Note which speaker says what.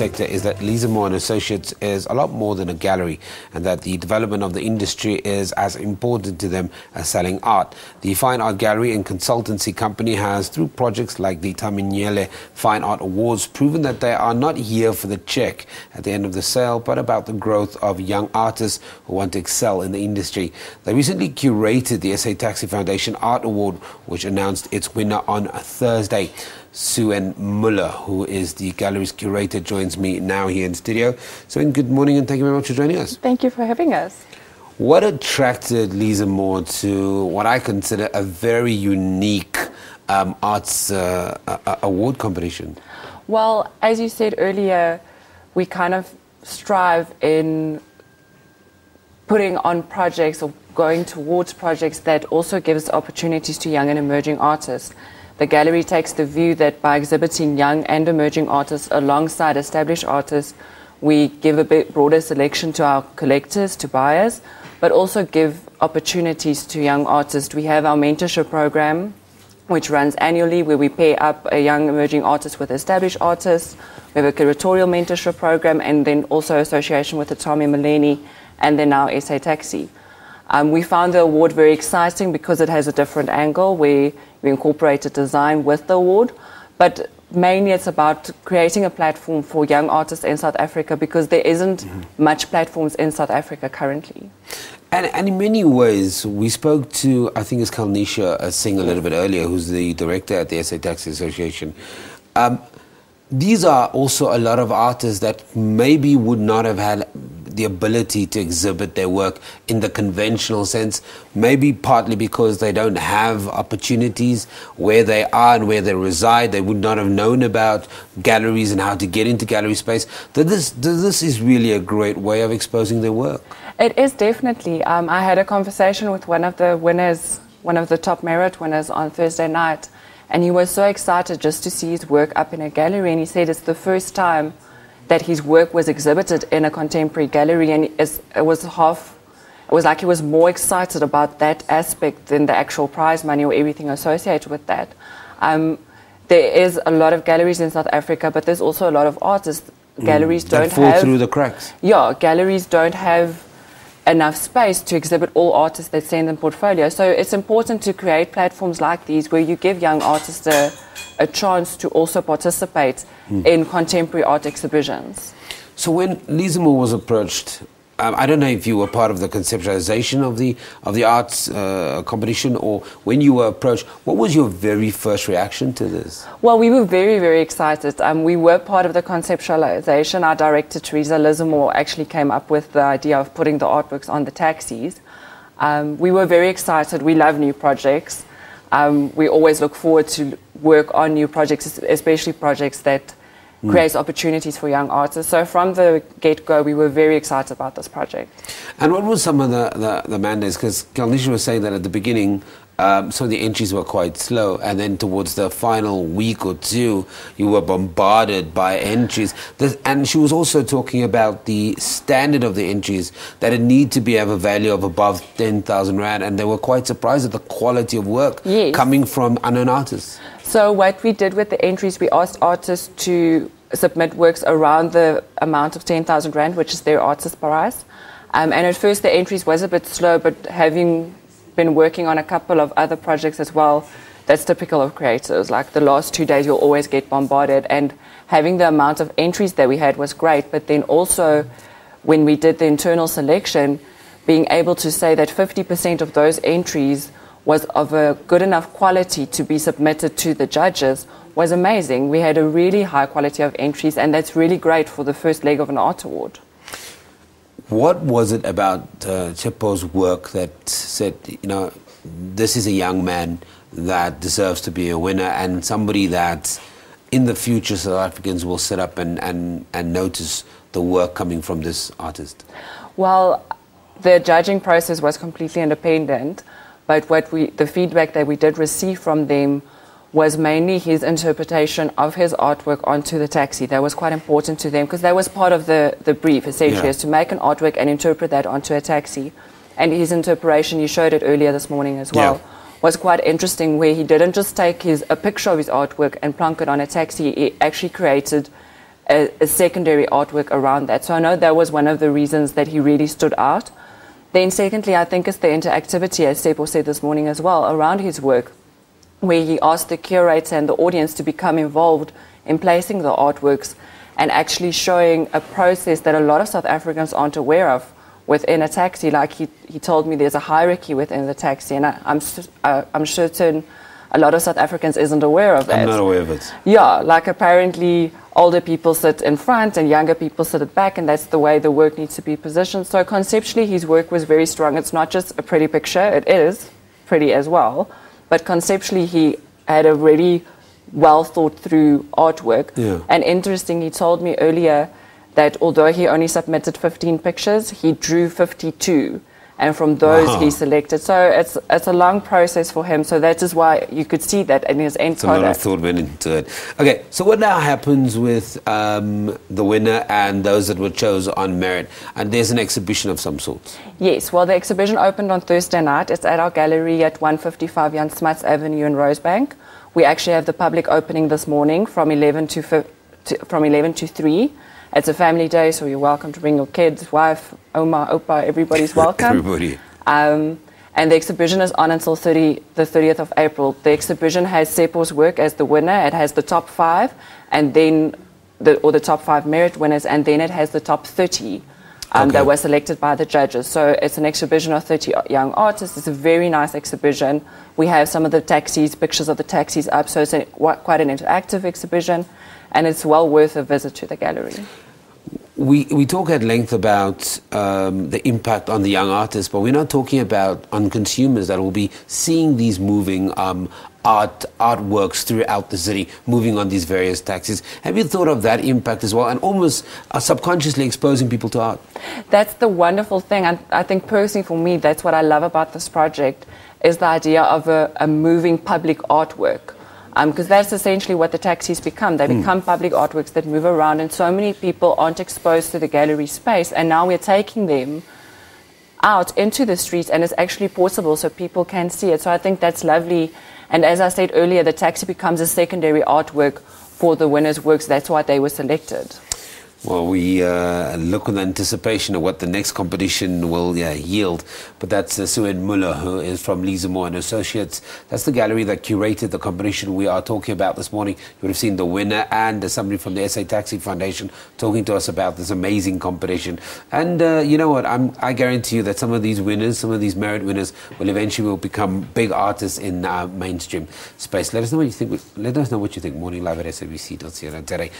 Speaker 1: sector is that Lizamore and Associates is a lot more than a gallery, and that the development of the industry is as important to them as selling art. The Fine Art Gallery and Consultancy Company has, through projects like the Mnyele Fine Art Awards, proven that they are not here for the check at the end of the sale, but about the growth of young artists who want to excel in the industry. They recently curated the SABC Foundation Art Award, which announced its winner on Thursday. Suen Muller, who is the gallery's curator, joins me now here in studio. Suen, good morning and thank you very much for joining us.
Speaker 2: Thank you for having us.
Speaker 1: What attracted Lizamore to what I consider a very unique arts award competition?
Speaker 2: Well, as you said earlier, we kind of strive in putting on projects or going towards projects that also gives opportunities to young and emerging artists. The gallery takes the view that by exhibiting young and emerging artists alongside established artists, we give a bit broader selection to our collectors, to buyers, but also give opportunities to young artists. We have our mentorship program, which runs annually, where we pair up a young emerging artist with established artists. We have a curatorial mentorship program, and then also association with the Thami, Mnyele, and then now SABC. We found the award very exciting because it has a different angle where we incorporated design with the award, but mainly it's about creating a platform for young artists in South Africa because there isn't much platforms in South Africa currently.
Speaker 1: And in many ways, we spoke to, I think it's Kalnisha Singh a little bit earlier, who's the director at the SABC Association. These are also a lot of artists that maybe would not have had the ability to exhibit their work in the conventional sense, maybe partly because they don't have opportunities where they are and where they reside. They would not have known about galleries and how to get into gallery space. This is really a great way of exposing their work.
Speaker 2: It is definitely. I had a conversation with one of the winners, one of the top merit winners on Thursday night, and he was so excited just to see his work up in a gallery, and he said it's the first time that his work was exhibited in a contemporary gallery, and it was like he was more excited about that aspect than the actual prize money or everything associated with that. There is a lot of galleries in South Africa, but there's also a lot of artists. Galleries don't
Speaker 1: fall through the cracks.
Speaker 2: Yeah, galleries don't have enough space to exhibit all artists that send them portfolio. So it's important to create platforms like these where you give young artists a chance to also participate in contemporary art exhibitions. So
Speaker 1: when Lizamore was approached, I don't know if you were part of the conceptualization of the arts competition, or when you were approached, what was your very first reaction to this? Well,
Speaker 2: we were very, very excited. We were part of the conceptualization. Our director, Teresa Lizamore, actually came up with the idea of putting the artworks on the taxis. We were very excited. We love new projects. We always look forward to work on new projects, especially projects that creates opportunities for young artists. So from the get-go, we were very excited about this project.
Speaker 1: And what were some of the mandates? Because Kalnisha was saying that at the beginning, some of the entries were quite slow, and then towards the final week or two, you were bombarded by entries. And she was also talking about the standard of the entries, that it need to have a value of above 10,000 Rand, and they were quite surprised at the quality of work coming from unknown artists.
Speaker 2: So what we did with the entries, we asked artists to submit works around the amount of 10,000 Rand, which is their artist price. And at first the entries was a bit slow, but having been working on a couple of other projects as well, that's typical of creators. Like the last 2 days, you'll always get bombarded, and having the amount of entries that we had was great. But then also, when we did the internal selection, being able to say that 50% of those entries was of a good enough quality to be submitted to the judges was amazing. We had a really high quality of entries, and that's really great for the first leg of an art award.
Speaker 1: What was it about Chepo's work that said, you know, this is a young man that deserves to be a winner, and somebody that in the future South Africans will sit up and notice the work coming from this artist?
Speaker 2: Well, the judging process was completely independent, but the feedback that we did receive from them was mainly his interpretation of his artwork onto the taxi. That was quite important to them because that was part of the brief, essentially, is to make an artwork and interpret that onto a taxi. And his interpretation, you showed it earlier this morning as well, was quite interesting, where he didn't just take a picture of his artwork and plonk it on a taxi. He actually created a secondary artwork around that. So I know that was one of the reasons that he really stood out. Then secondly, I think it's the interactivity, as Seppo said this morning as well, around his work, where he asked the curator and the audience to become involved in placing the artworks and actually showing a process that a lot of South Africans aren't aware of within a taxi. Like he told me there's a hierarchy within the taxi, and I'm certain a lot of South Africans isn't aware of that.
Speaker 1: I'm not aware of it.
Speaker 2: Yeah, like apparently older people sit in front and younger people sit at back, and that's the way the work needs to be positioned. So conceptually, his work was very strong. It's not just a pretty picture, it is pretty as well, but conceptually he had a really well thought through artwork.
Speaker 1: Yeah.
Speaker 2: And interesting, he told me earlier that although he only submitted 15 pictures, he drew 52. And from those he selected. So it's a long process for him. So that is why you could see that in his end product.
Speaker 1: A lot of thought went into it. Okay, so what now happens with the winner and those that were chosen on merit? And there's an exhibition of some sort.
Speaker 2: Yes, well, the exhibition opened on Thursday night. It's at our gallery at 155 Jan Smuts Avenue in Rosebank. We actually have the public opening this morning from 11 to 3. It's a family day, so you're welcome to bring your kids, wife, Oma, Opa, everybody's welcome.
Speaker 1: Everybody.
Speaker 2: And the exhibition is on until the 30th of April. The exhibition has Seppo's work as the winner. It has the top 5, and then the top 5 merit winners, and then it has the top 30 that were selected by the judges. So it's an exhibition of 30 young artists. It's a very nice exhibition. We have some of the taxis, pictures of the taxis up, so it's quite an interactive exhibition, and it's well worth a visit to the gallery.
Speaker 1: We talk at length about the impact on the young artists, but we're not talking about on consumers that will be seeing these moving artworks throughout the city, moving on these various taxis. Have you thought of that impact as well, and almost subconsciously exposing people to art?
Speaker 2: That's the wonderful thing. I think personally for me, that's what I love about this project, is the idea of a moving public artwork. Because that's essentially what the taxis become. They become public artworks that move around, and so many people aren't exposed to the gallery space, and now we're taking them out into the streets, and it's actually portable so people can see it. So I think that's lovely. And as I said earlier, the taxi becomes a secondary artwork for the winners' works. That's why they were selected.
Speaker 1: Well, we look with anticipation of what the next competition will yield. But that's Suen Muller, who is from Lizamore and Associates. That's the gallery that curated the competition we are talking about this morning. You would have seen the winner and somebody from the SA Taxi Foundation talking to us about this amazing competition. And you know what? I guarantee you that some of these winners, some of these merit winners, will eventually become big artists in mainstream space. Let us know what you think. Let us know what you think. Morning live at SABC.co.za.